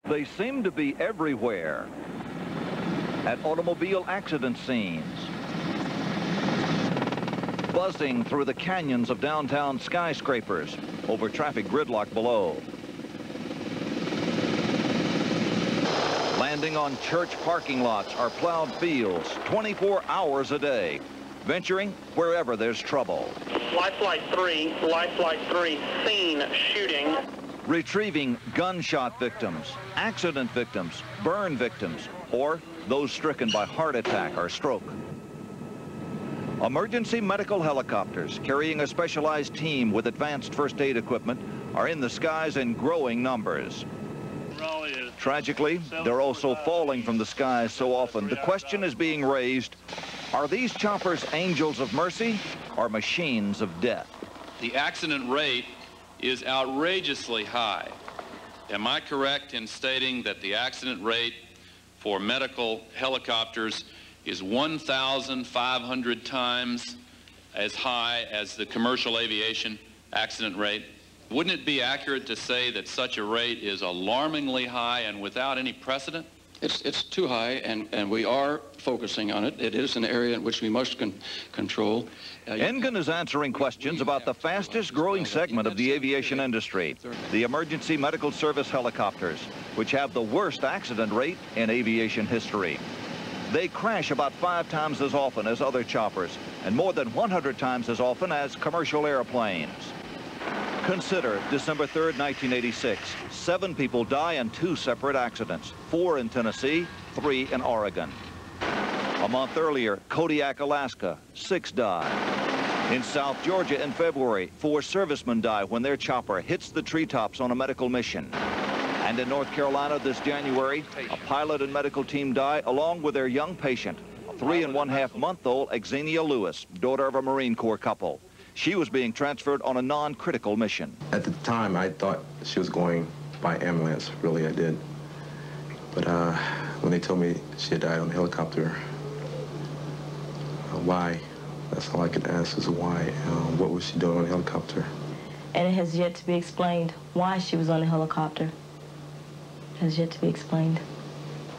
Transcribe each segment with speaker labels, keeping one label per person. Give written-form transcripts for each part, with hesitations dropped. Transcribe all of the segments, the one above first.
Speaker 1: They seem to be everywhere. At automobile accident scenes, buzzing through the canyons of downtown skyscrapers over traffic gridlock below, landing on church parking lots or plowed fields 24 hours a day, venturing wherever there's trouble.
Speaker 2: Life Flight 3, scene shooting.
Speaker 1: Retrieving gunshot victims, accident victims, burn victims, or those stricken by heart attack or stroke. Emergency medical helicopters carrying a specialized team with advanced first aid equipment are in the skies in growing numbers. Tragically, they're also falling from the skies so often. The question is being raised, are these choppers angels of mercy or machines of death?
Speaker 3: The accident rate is outrageously high. Am I correct in stating that the accident rate for medical helicopters is 1,500 times as high as the commercial aviation accident rate? Wouldn't it be accurate to say that such a rate is alarmingly high and without any precedent?
Speaker 4: It's too high, and we are focusing on it. It is an area in which we must control.
Speaker 1: Engen is answering questions about the fastest growing segment of the aviation industry, the emergency medical service helicopters, which have the worst accident rate in aviation history. They crash about 5 times as often as other choppers and more than 100 times as often as commercial airplanes. Consider December 3rd, 1986. 7 people die in 2 separate accidents, 4 in Tennessee, 3 in Oregon. A month earlier, Kodiak, Alaska, 6 die. In South Georgia in February, 4 servicemen die when their chopper hits the treetops on a medical mission. And in North Carolina this January, a pilot and medical team die along with their young patient, a 3-1/2-month-old Xenia Lewis, daughter of a Marine Corps couple. She was being transferred on a non-critical mission.
Speaker 5: At the time, I thought she was going by ambulance. Really, I did. But when they told me she had died on a helicopter, why? That's all I could ask is why. What was she doing on a helicopter?
Speaker 6: And it has yet to be explained why she was on a helicopter. It has yet to be explained.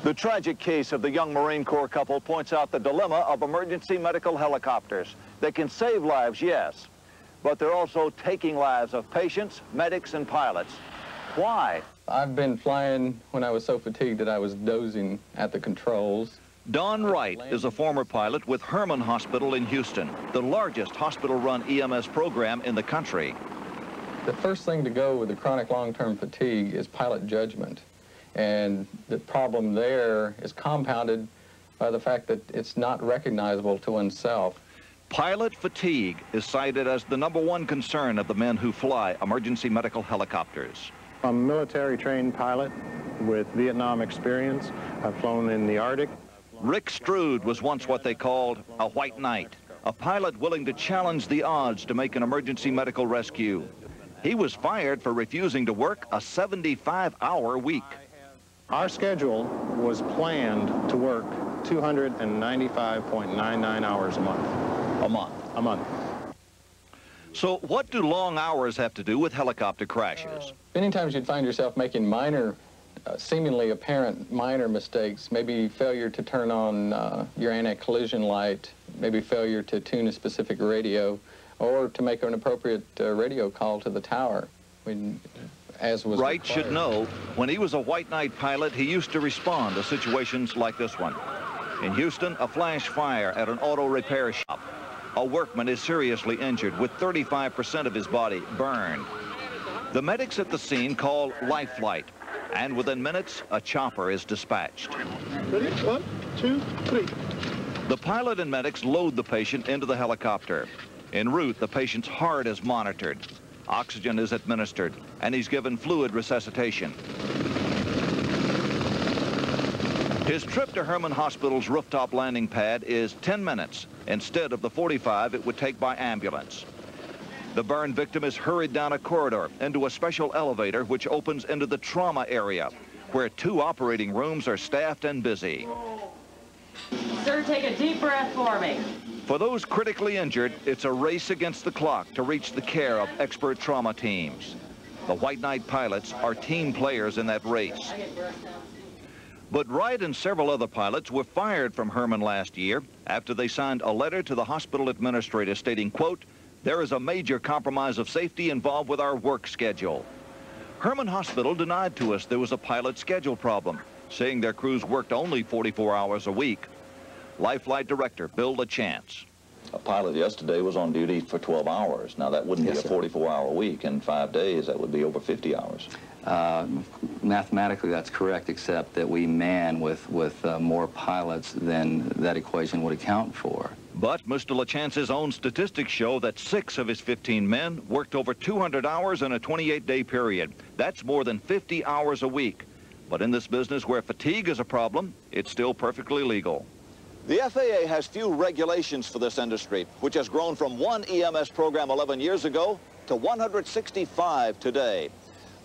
Speaker 1: The tragic case of the young Marine Corps couple points out the dilemma of emergency medical helicopters. They can save lives, yes, but they're also taking lives of patients, medics, and pilots. Why?
Speaker 7: I've been flying when I was so fatigued that I was dozing at the controls.
Speaker 1: Don Wright is a former pilot with Herman Hospital in Houston, the largest hospital-run EMS program in the country.
Speaker 7: The first thing to go with the chronic long-term fatigue is pilot judgment. And the problem there is compounded by the fact that it's not recognizable to oneself.
Speaker 1: Pilot fatigue is cited as the #1 concern of the men who fly emergency medical helicopters.
Speaker 8: I'm a military-trained pilot with Vietnam experience. I've flown in the Arctic.
Speaker 1: Rick Stroud was once what they called a white knight, a pilot willing to challenge the odds to make an emergency medical rescue. He was fired for refusing to work a 75-hour week.
Speaker 8: Our schedule was planned to work 295.99 hours a month.
Speaker 1: A month.
Speaker 8: A month.
Speaker 1: So what do long hours have to do with helicopter crashes?
Speaker 7: Many times you'd find yourself making minor, seemingly apparent minor mistakes, maybe failure to turn on your anti-collision light, maybe failure to tune a specific radio, or to make an appropriate radio call to the tower. As was
Speaker 1: Wright
Speaker 7: required.
Speaker 1: should know, when he was a White Knight pilot, he used to respond to situations like this one. In Houston, a flash fire at an auto repair shop. A workman is seriously injured with 35% of his body burned. The medics at the scene call life flight, and within minutes, a chopper is dispatched.
Speaker 8: Ready? 1, 2, 3.
Speaker 1: The pilot and medics load the patient into the helicopter. En route, the patient's heart is monitored. Oxygen is administered, and he's given fluid resuscitation. His trip to Herman Hospital's rooftop landing pad is 10 minutes instead of the 45 it would take by ambulance. The burn victim is hurried down a corridor into a special elevator which opens into the trauma area, where 2 operating rooms are staffed and busy.
Speaker 9: Sir, take a deep breath for me.
Speaker 1: For those critically injured, it's a race against the clock to reach the care of expert trauma teams. The White Knight pilots are team players in that race. But Wright and several other pilots were fired from Herman last year after they signed a letter to the hospital administrator stating, quote, "There is a major compromise of safety involved with our work schedule." Herman Hospital denied to us there was a pilot schedule problem, saying their crews worked only 44 hours a week. Life Flight Director Bill LaChance.
Speaker 10: A pilot yesterday was on duty for 12 hours. Now, that wouldn't be a 44-hour week. In 5 days, that would be over 50 hours.
Speaker 11: Mathematically, that's correct, except that we man with more pilots than that equation would account for.
Speaker 1: But Mr. LaChance's own statistics show that 6 of his 15 men worked over 200 hours in a 28-day period. That's more than 50 hours a week. But in this business where fatigue is a problem, it's still perfectly legal. The FAA has few regulations for this industry, which has grown from one EMS program 11 years ago to 165 today.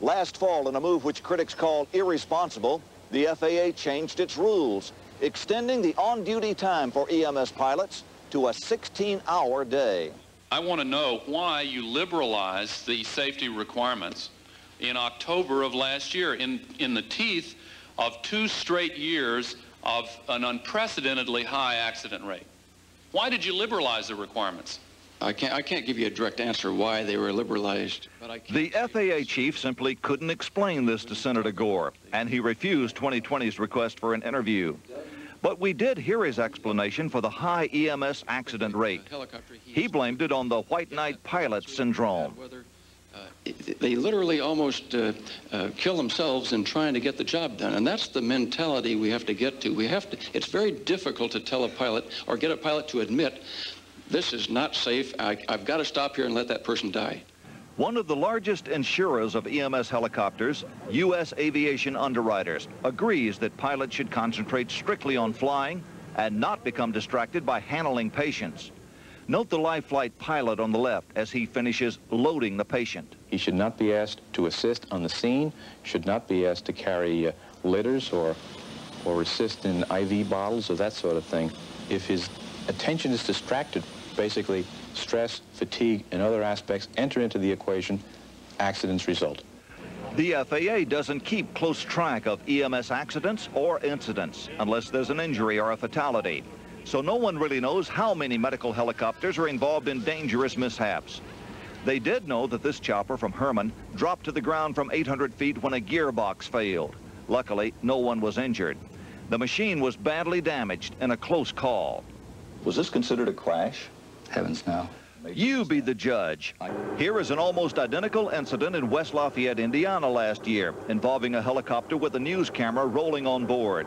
Speaker 1: Last fall, in a move which critics call irresponsible, the FAA changed its rules, extending the on-duty time for EMS pilots to a 16-hour day.
Speaker 3: I want to know why you liberalized the safety requirements in October of last year in the teeth of 2 straight years of an unprecedentedly high accident rate. Why did you liberalize the requirements?
Speaker 4: I can't give you a direct answer why they were liberalized. But
Speaker 1: the FAA chief simply couldn't explain this to Senator Gore, and he refused 2020's request for an interview. But we did hear his explanation for the high EMS accident rate. He blamed it on the White Knight pilot syndrome.
Speaker 4: They literally almost kill themselves in trying to get the job done, and that's the mentality we have to get to. It's very difficult to tell a pilot or get a pilot to admit, this is not safe, I've got to stop here and let that person die.
Speaker 1: One of the largest insurers of EMS helicopters, U.S. Aviation Underwriters, agrees that pilots should concentrate strictly on flying and not become distracted by handling patients. Note the life flight pilot on the left as he finishes loading the patient.
Speaker 5: He should not be asked to assist on the scene, should not be asked to carry litters or assist in IV bottles or that sort of thing. If his attention is distracted, basically stress, fatigue, and other aspects enter into the equation, accidents result.
Speaker 1: The FAA doesn't keep close track of EMS accidents or incidents unless there's an injury or a fatality. So no one really knows how many medical helicopters are involved in dangerous mishaps. They did know that this chopper from Herman dropped to the ground from 800 feet when a gearbox failed. Luckily, no one was injured. The machine was badly damaged in a close call.
Speaker 10: Was this considered a crash?
Speaker 11: Heavens no.
Speaker 1: You be the judge. Here is an almost identical incident in West Lafayette, Indiana last year, involving a helicopter with a news camera rolling on board.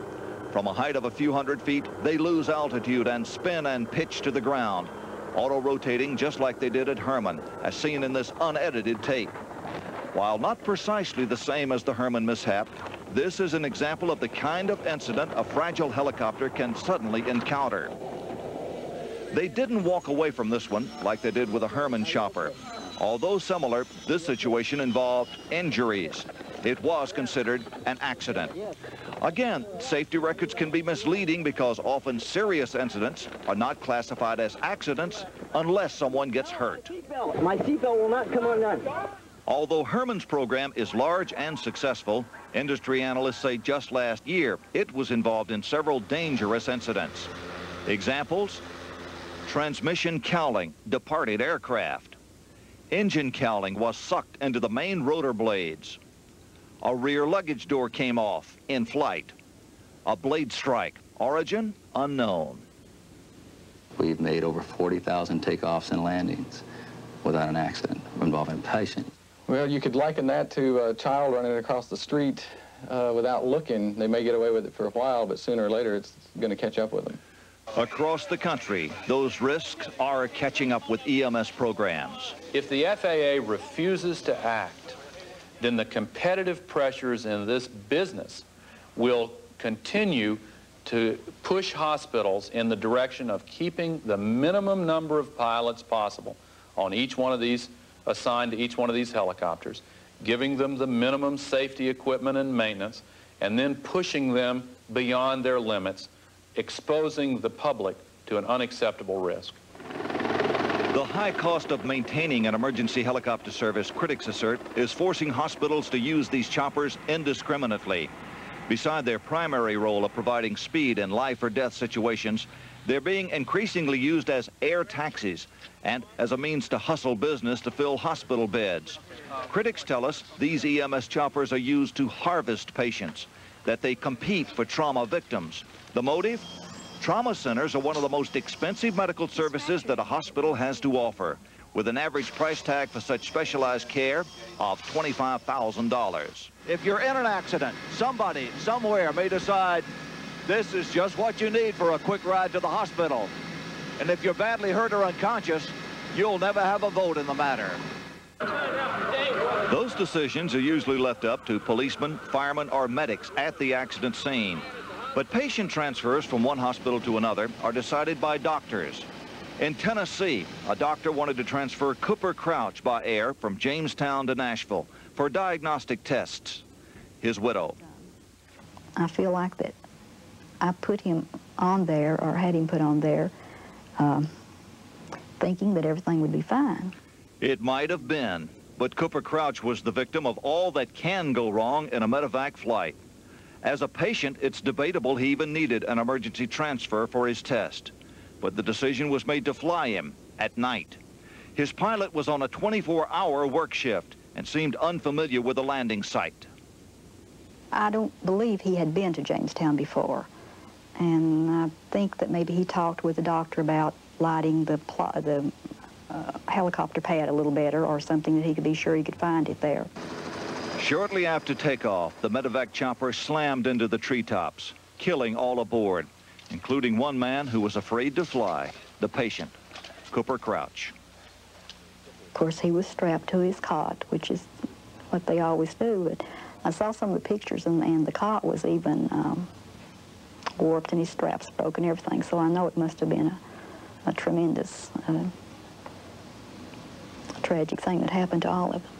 Speaker 1: From a height of a few hundred feet, they lose altitude and spin and pitch to the ground, auto-rotating just like they did at Herman, as seen in this unedited tape. While not precisely the same as the Herman mishap, this is an example of the kind of incident a fragile helicopter can suddenly encounter. They didn't walk away from this one like they did with a Herman chopper. Although similar, this situation involved injuries. It was considered an accident. Again, safety records can be misleading because often serious incidents are not classified as accidents unless someone gets hurt.
Speaker 12: My seatbelt will not come undone.
Speaker 1: Although Herman's program is large and successful, industry analysts say just last year it was involved in several dangerous incidents. Examples: transmission cowling, departed aircraft. Engine cowling was sucked into the main rotor blades. A rear luggage door came off in flight. A blade strike, origin unknown.
Speaker 11: We've made over 40,000 takeoffs and landings without an accident involving a patient.
Speaker 7: Well, you could liken that to a child running across the street without looking. They may get away with it for a while, but sooner or later it's going to catch up with them.
Speaker 1: Across the country, those risks are catching up with EMS programs.
Speaker 13: If the FAA refuses to act, then the competitive pressures in this business will continue to push hospitals in the direction of keeping the minimum number of pilots possible on each one of these, assigned to each one of these helicopters, giving them the minimum safety equipment and maintenance, and then pushing them beyond their limits, exposing the public to an unacceptable risk.
Speaker 1: The high cost of maintaining an emergency helicopter service, critics assert, is forcing hospitals to use these choppers indiscriminately. Beside their primary role of providing speed in life or death situations, they're being increasingly used as air taxis and as a means to hustle business to fill hospital beds. Critics tell us these EMS choppers are used to harvest patients, that they compete for trauma victims. The motive? Trauma centers are one of the most expensive medical services that a hospital has to offer, with an average price tag for such specialized care of $25,000. If you're in an accident, somebody, somewhere may decide this is just what you need for a quick ride to the hospital. And if you're badly hurt or unconscious, you'll never have a vote in the matter. Those decisions are usually left up to policemen, firemen, or medics at the accident scene. But patient transfers from one hospital to another are decided by doctors. In Tennessee, a doctor wanted to transfer Cooper Crouch by air from Jamestown to Nashville for diagnostic tests. His widow.
Speaker 14: I feel like that I put him on there, or had him put on there, thinking that everything would be fine.
Speaker 1: It might have been, but Cooper Crouch was the victim of all that can go wrong in a medevac flight. As a patient, it's debatable he even needed an emergency transfer for his test. But the decision was made to fly him at night. His pilot was on a 24-hour work shift and seemed unfamiliar with the landing site.
Speaker 14: I don't believe he had been to Jamestown before. And I think that maybe he talked with the doctor about lighting the helicopter pad a little better, or something that he could be sure he could find it there.
Speaker 1: Shortly after takeoff, the medevac chopper slammed into the treetops, killing all aboard, including one man who was afraid to fly, the patient, Cooper Crouch.
Speaker 14: Of course, he was strapped to his cot, which is what they always do. But I saw some of the pictures, and the cot was even warped, and his straps broken and everything. So I know it must have been a tremendous, tragic thing that happened to all of them.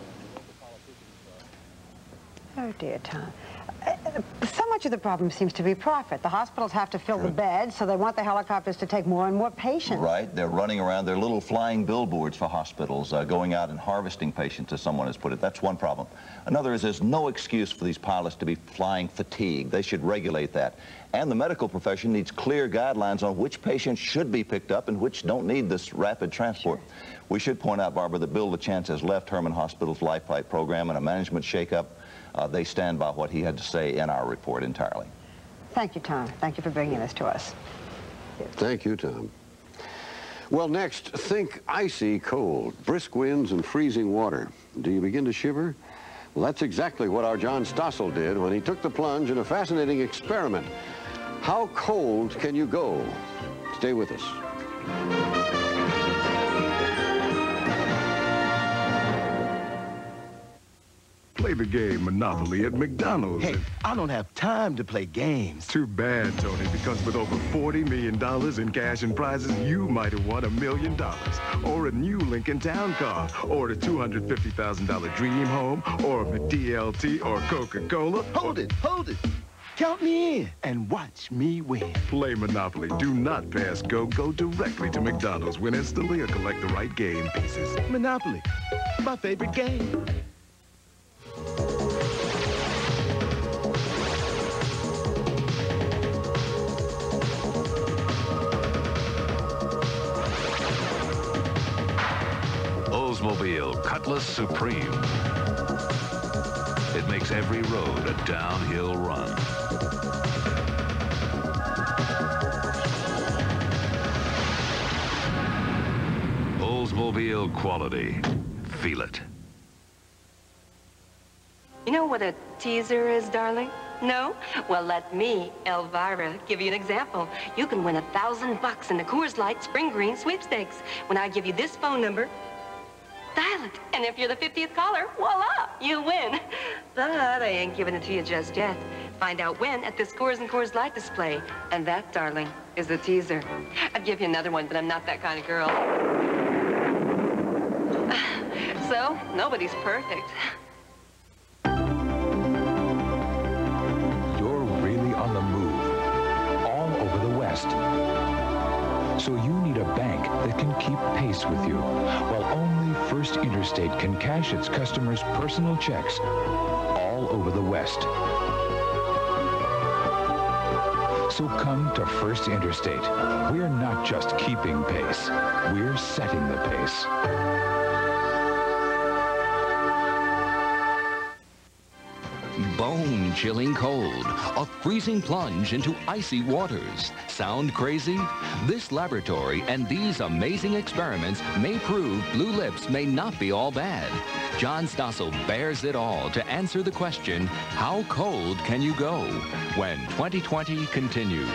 Speaker 15: Oh, dear, Tom. So much of the problem seems to be profit. The hospitals have to fill the beds, so they want the helicopters to take more and more patients.
Speaker 10: Right. They're running around. They're little flying billboards for hospitals, going out and harvesting patients, as someone has put it. That's one problem. Another is there's no excuse for these pilots to be flying fatigue. They should regulate that. And the medical profession needs clear guidelines on which patients should be picked up and which don't need this rapid transport. Sure. We should point out, Barbara, that Bill LaChance has left Herman Hospital's Life Flight program and a management shakeup. They stand by what he had to say in our report entirely.
Speaker 15: Thank you, Tom. Thank you for bringing this to us.
Speaker 16: Thank you, Tom. Well, next, think icy cold, brisk winds and freezing water. Do you begin to shiver? Well, that's exactly what our John Stossel did when he took the plunge in a fascinating experiment. How cold can you go? Stay with us.
Speaker 17: Play the game Monopoly at McDonald's.
Speaker 18: Hey, I don't have time to play games.
Speaker 17: Too bad, Tony, because with over $40 million in cash and prizes, you might have won $1 million. Or a new Lincoln Town Car, or a $250,000 dream home, or a DLT or Coca-Cola.
Speaker 18: Hold it, hold it. Count me in and watch me win.
Speaker 17: Play Monopoly. Do not pass go. Go directly to McDonald's. Win instantly or collect the right game pieces.
Speaker 18: Monopoly, my favorite game.
Speaker 19: Oldsmobile Cutlass Supreme. It makes every road a downhill run. Oldsmobile quality. Feel it.
Speaker 20: You know what a teaser is, darling? No? Well, let me, Elvira, give you an example. You can win $1,000 in the Coors Light Spring Green sweepstakes when I give you this phone number. Dial it, and if you're the 50th caller, voila, you win. But I ain't giving it to you just yet. Find out when at this Coors and Coors Light display. And that, darling, is the teaser. I'd give you another one, but I'm not that kind of girl. So, nobody's perfect.
Speaker 21: You're really on the move, all over the West. So you need a bank that can keep pace with you, while only First Interstate can cash its customers' personal checks all over the West. So come to First Interstate. We're not just keeping pace, we're setting the pace.
Speaker 22: Bone-chilling cold, a freezing plunge into icy waters. Sound crazy? This laboratory and these amazing experiments may prove Blue Lips may not be all bad. John Stossel bears it all to answer the question, how cold can you go? When 2020 continues.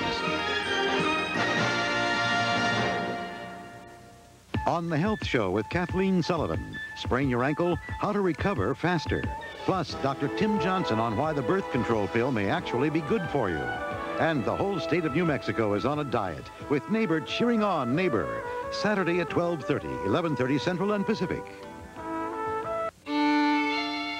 Speaker 23: On The Health Show with Kathleen Sullivan. Sprain your ankle? How to recover faster. Plus, Dr. Tim Johnson on why the birth control pill may actually be good for you. And the whole state of New Mexico is on a diet with Neighbor cheering on Neighbor. Saturday at 12:30, 11:30 Central and Pacific.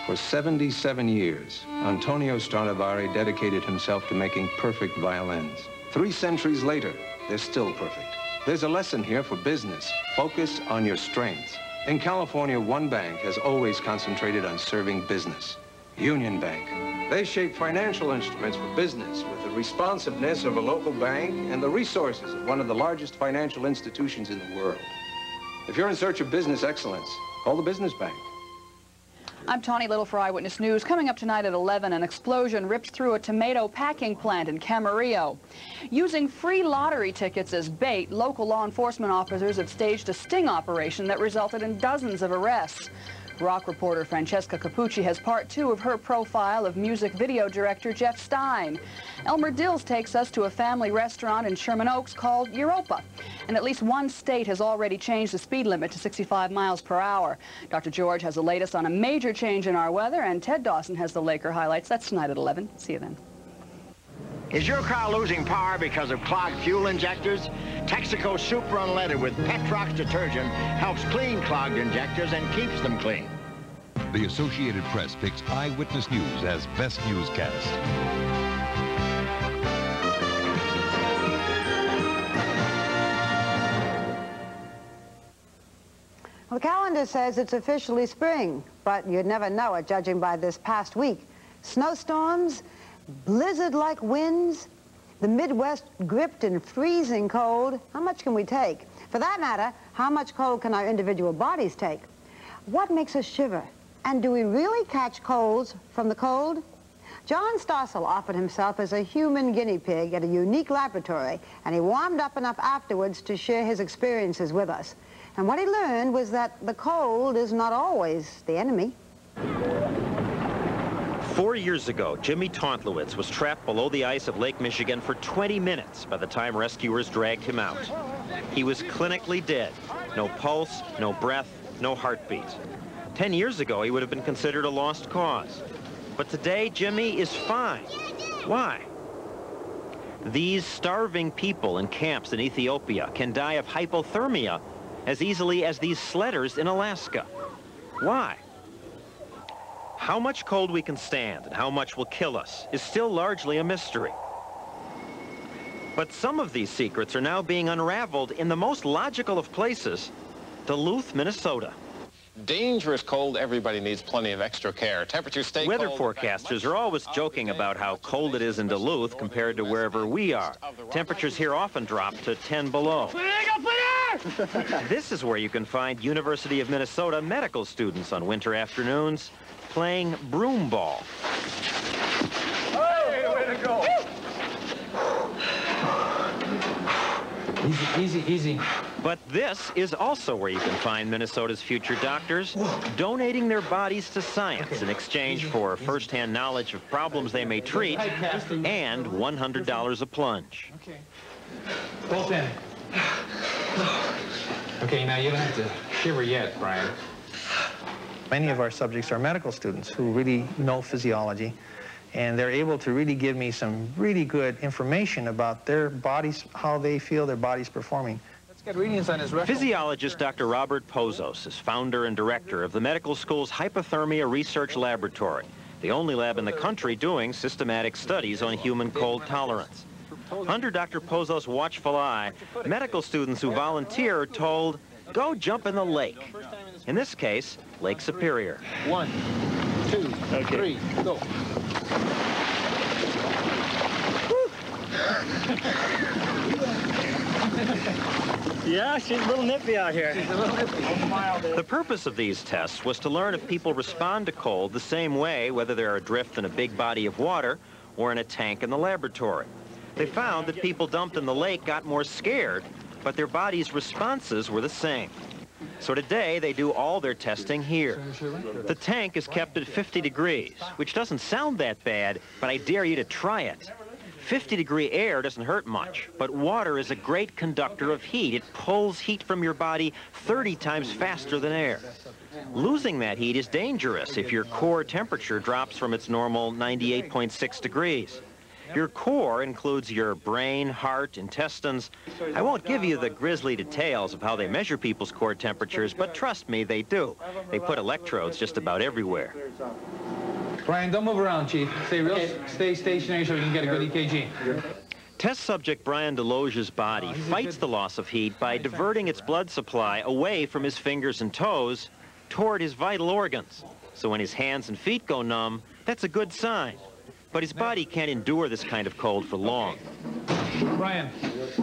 Speaker 24: For 77 years, Antonio Stradivari dedicated himself to making perfect violins. 3 centuries later, they're still perfect. There's a lesson here for business. Focus on your strengths. In California, one bank has always concentrated on serving business. Union Bank. They shape financial instruments for business with the responsiveness of a local bank and the resources of one of the largest financial institutions in the world. If you're in search of business excellence, call the Business Bank.
Speaker 25: I'm Tawny Little for Eyewitness News. Coming up tonight at 11, an explosion rips through a tomato packing plant in Camarillo. Using free lottery tickets as bait, local law enforcement officers have staged a sting operation that resulted in dozens of arrests. Rock reporter Francesca Capucci has part 2 of her profile of music video director Jeff Stein. Elmer Dills takes us to a family restaurant in Sherman Oaks called Europa. And at least one state has already changed the speed limit to 65 miles per hour. Dr. George has the latest on a major change in our weather, and Ted Dawson has the Laker highlights. That's tonight at 11. See you then.
Speaker 26: Is your car losing power because of clogged fuel injectors? Texaco Super Unleaded with Petrox detergent helps clean clogged injectors and keeps them clean.
Speaker 27: The Associated Press picks Eyewitness News as Best Newscast.
Speaker 15: Well, the calendar says it's officially spring, but you'd never know it judging by this past week. Snowstorms, blizzard-like winds, the Midwest gripped in freezing cold. How much can we take? For that matter, how much cold can our individual bodies take? What makes us shiver? And do we really catch colds from the cold? John Stossel offered himself as a human guinea pig at a unique laboratory, and he warmed up enough afterwards to share his experiences with us. And what he learned was that the cold is not always the enemy.
Speaker 28: 4 years ago, Jimmy Tontlewitz was trapped below the ice of Lake Michigan for 20 minutes by the time rescuers dragged him out. He was clinically dead. No pulse, no breath, no heartbeat. 10 years ago, he would have been considered a lost cause. But today, Jimmy is fine. Why? These starving people in camps in Ethiopia can die of hypothermia as easily as these sledders in Alaska. Why? How much cold we can stand and how much will kill us is still largely a mystery. But some of these secrets are now being unraveled in the most logical of places, Duluth, Minnesota.
Speaker 29: Dangerous cold, everybody needs plenty of extra care. Temperatures stay
Speaker 28: Weather
Speaker 29: cold.
Speaker 28: forecasters are always joking about how cold it is in Duluth compared to wherever we are. Temperatures here often drop to 10 below. This is where you can find University of Minnesota medical students on winter afternoons playing broom ball.
Speaker 29: Hey, way to go.
Speaker 28: Easy, easy, easy. But this is also where you can find Minnesota's future doctors donating their bodies to science in exchange for first-hand knowledge of problems they may treat and $100 a plunge.
Speaker 30: Okay. Both in. Okay, now you don't have to shiver yet, Brian.
Speaker 31: Many of our subjects are medical students who really know physiology, and they're able to really give me some really good information about their bodies, how they feel their body's performing.
Speaker 30: Let's get readings on his rectal.
Speaker 28: Physiologist Dr. Robert Pozos is founder and director of the medical school's Hypothermia Research Laboratory, the only lab in the country doing systematic studies on human cold tolerance. Under Dr. Pozos' watchful eye, medical students who volunteer are told, go jump in the lake. In this case, Lake Superior.
Speaker 30: 1, 2, 3, go.
Speaker 28: Yeah, she's a little nippy out here. She's a little nippy. The purpose of these tests was to learn if people respond to cold the same way, whether they're adrift in a big body of water or in a tank in the laboratory. They found that people dumped in the lake got more scared, but their body's responses were the same. So today, they do all their testing here. The tank is kept at 50 degrees, which doesn't sound that bad, but I dare you to try it. 50-degree air doesn't hurt much, but water is a great conductor of heat. It pulls heat from your body 30 times faster than air. Losing that heat is dangerous if your core temperature drops from its normal 98.6 degrees. Your core includes your brain, heart, intestines. I won't give you the grisly details of how they measure people's core temperatures, but trust me, they do. They put electrodes just about everywhere.
Speaker 30: Brian, don't move around, Chief. Stay stationary so we can get a good EKG.
Speaker 28: Test subject Brian Deloge's body fights the loss of heat by diverting its blood supply away from his fingers and toes toward his vital organs. So when his hands and feet go numb, that's a good sign. But his body can't endure this kind of cold for long.
Speaker 30: Brian,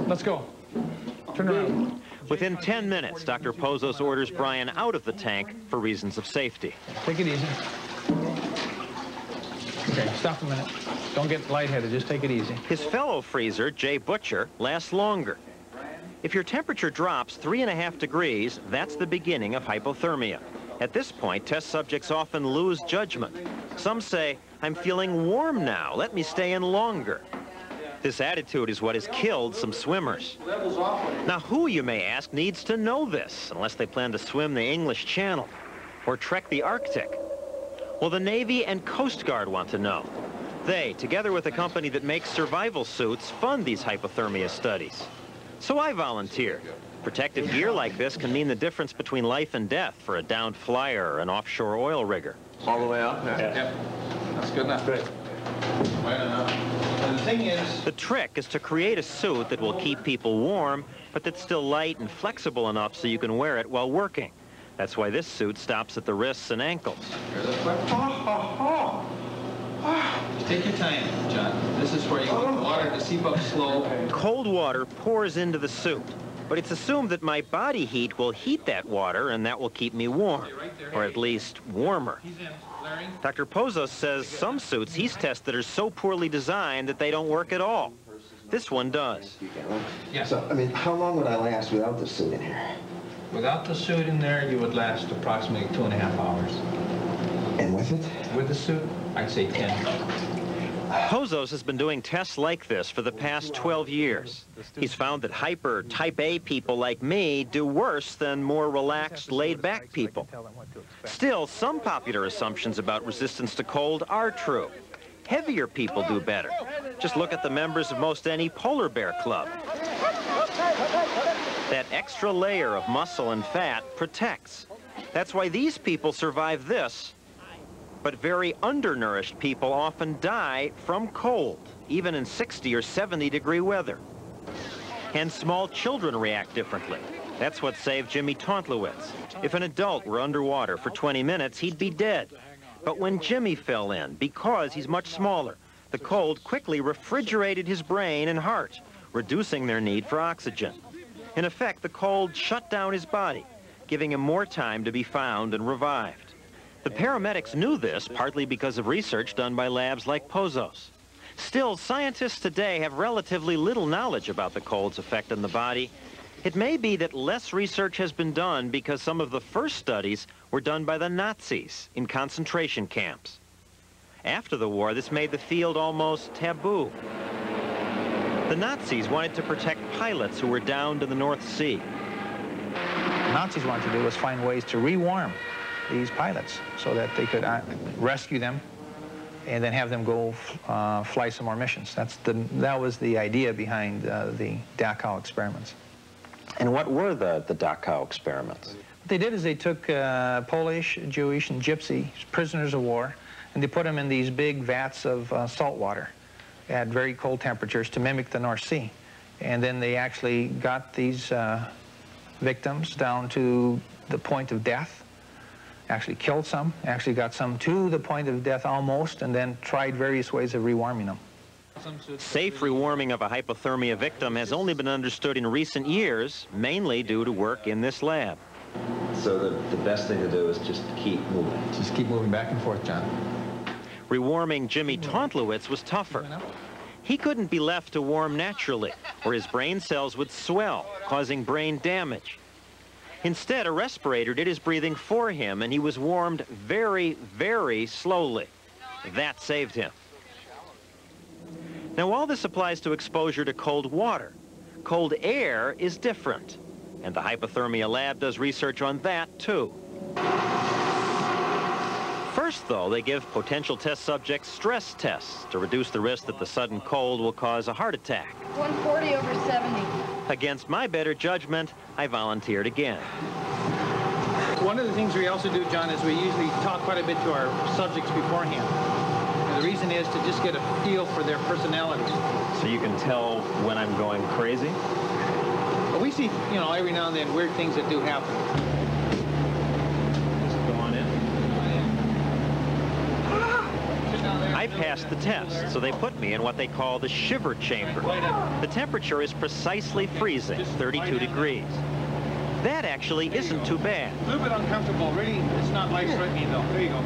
Speaker 30: let's go. Turn around.
Speaker 28: Within 10 minutes, Dr. Pozos orders Brian out of the tank for reasons of safety.
Speaker 30: Take it easy. Okay, stop a minute. Don't get lightheaded, just take it easy.
Speaker 28: His fellow freezer, Jay Butcher, lasts longer. If your temperature drops 3.5 degrees, that's the beginning of hypothermia. At this point, test subjects often lose judgment. Some say, I'm feeling warm now, let me stay in longer. This attitude is what has killed some swimmers. Now, who, you may ask, needs to know this, unless they plan to swim the English Channel or trek the Arctic? Well, the Navy and Coast Guard want to know. They, together with a company that makes survival suits, fund these hypothermia studies. So I volunteered. Protective gear like this can mean the difference between life and death for a downed flyer or an offshore oil rigger.
Speaker 30: All the way up? Yeah. That's good enough. Great. And the thing is...
Speaker 28: The trick is to create a suit that will keep people warm, but that's still light and flexible enough so you can wear it while working. That's why this suit stops at the wrists and ankles.
Speaker 30: Just take your time, John. This is where you want the water to seep up slow.
Speaker 28: Cold water pours into the suit, but it's assumed that my body heat will heat that water, and that will keep me warm, or at least warmer. Dr. Pozos says some suits he's tested are so poorly designed that they don't work at all. This one does.
Speaker 30: Yeah.
Speaker 2: So, I mean, how long would I last without the suit in here?
Speaker 30: Without the suit in there, you would last approximately 2.5 hours.
Speaker 2: And with it?
Speaker 30: With the suit, I'd say 10.
Speaker 28: Pozos has been doing tests like this for the past 12 years. He's found that hyper type A people like me do worse than more relaxed, laid-back people. Still, some popular assumptions about resistance to cold are true. Heavier people do better. Just look at the members of most any polar bear club. That extra layer of muscle and fat protects. That's why these people survive this. But very undernourished people often die from cold, even in 60 or 70-degree weather. And small children react differently. That's what saved Jimmy Tontlowitz. If an adult were underwater for 20 minutes, he'd be dead. But when Jimmy fell in, because he's much smaller, the cold quickly refrigerated his brain and heart, reducing their need for oxygen. In effect, the cold shut down his body, giving him more time to be found and revived. The paramedics knew this, partly because of research done by labs like Pozos. Still, scientists today have relatively little knowledge about the cold's effect on the body. It may be that less research has been done because some of the first studies were done by the Nazis in concentration camps. After the war, this made the field almost taboo. The Nazis wanted to protect pilots who were downed in the North Sea.
Speaker 30: What Nazis wanted to do was find ways to rewarm these pilots so that they could rescue them and then have them go fly some more missions. That was the idea behind the Dachau experiments.
Speaker 28: And what were the Dachau experiments?
Speaker 30: What they did is they took Polish, Jewish, and Gypsy prisoners of war, and they put them in these big vats of salt water.
Speaker 31: at very cold temperatures to mimic the North Sea. And then they actually got these victims down to the point of death, actually killed some, actually got some to the point of death almost, and then tried various ways of rewarming them.
Speaker 28: Safe rewarming of a hypothermia victim has only been understood in recent years, mainly due to work in this lab.
Speaker 1: So the best thing to do is just keep moving.
Speaker 31: Just keep moving back and forth, John.
Speaker 28: Rewarming Jimmy Tontlowitz was tougher. He couldn't be left to warm naturally, or his brain cells would swell, causing brain damage. Instead, a respirator did his breathing for him, and he was warmed very, very slowly. That saved him. Now, all this applies to exposure to cold water. Cold air is different, and the hypothermia lab does research on that, too. First, though, they give potential test subjects stress tests to reduce the risk that the sudden cold will cause a heart attack.
Speaker 25: 140 over 70.
Speaker 28: Against my better judgment, I volunteered again.
Speaker 31: One of the things we also do, John, is we usually talk quite a bit to our subjects beforehand. And the reason is to just get a feel for their personalities.
Speaker 29: So you can tell when I'm going crazy?
Speaker 31: But we see, you know, every now and then weird things that do happen.
Speaker 29: Just go on in.
Speaker 28: I passed the test, so they put me in what they call the shiver chamber. The temperature is precisely freezing, 32 degrees. That actually isn't too bad.
Speaker 31: A little bit uncomfortable, really. It's not life-threatening, though. There you go.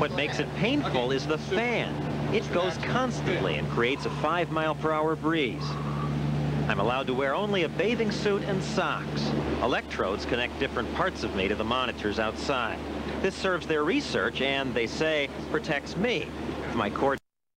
Speaker 28: What makes it painful is the fan. It goes constantly and creates a 5-mile-per-hour breeze. I'm allowed to wear only a bathing suit and socks. Electrodes connect different parts of me to the monitors outside. This serves their research and, they say, protects me if my cord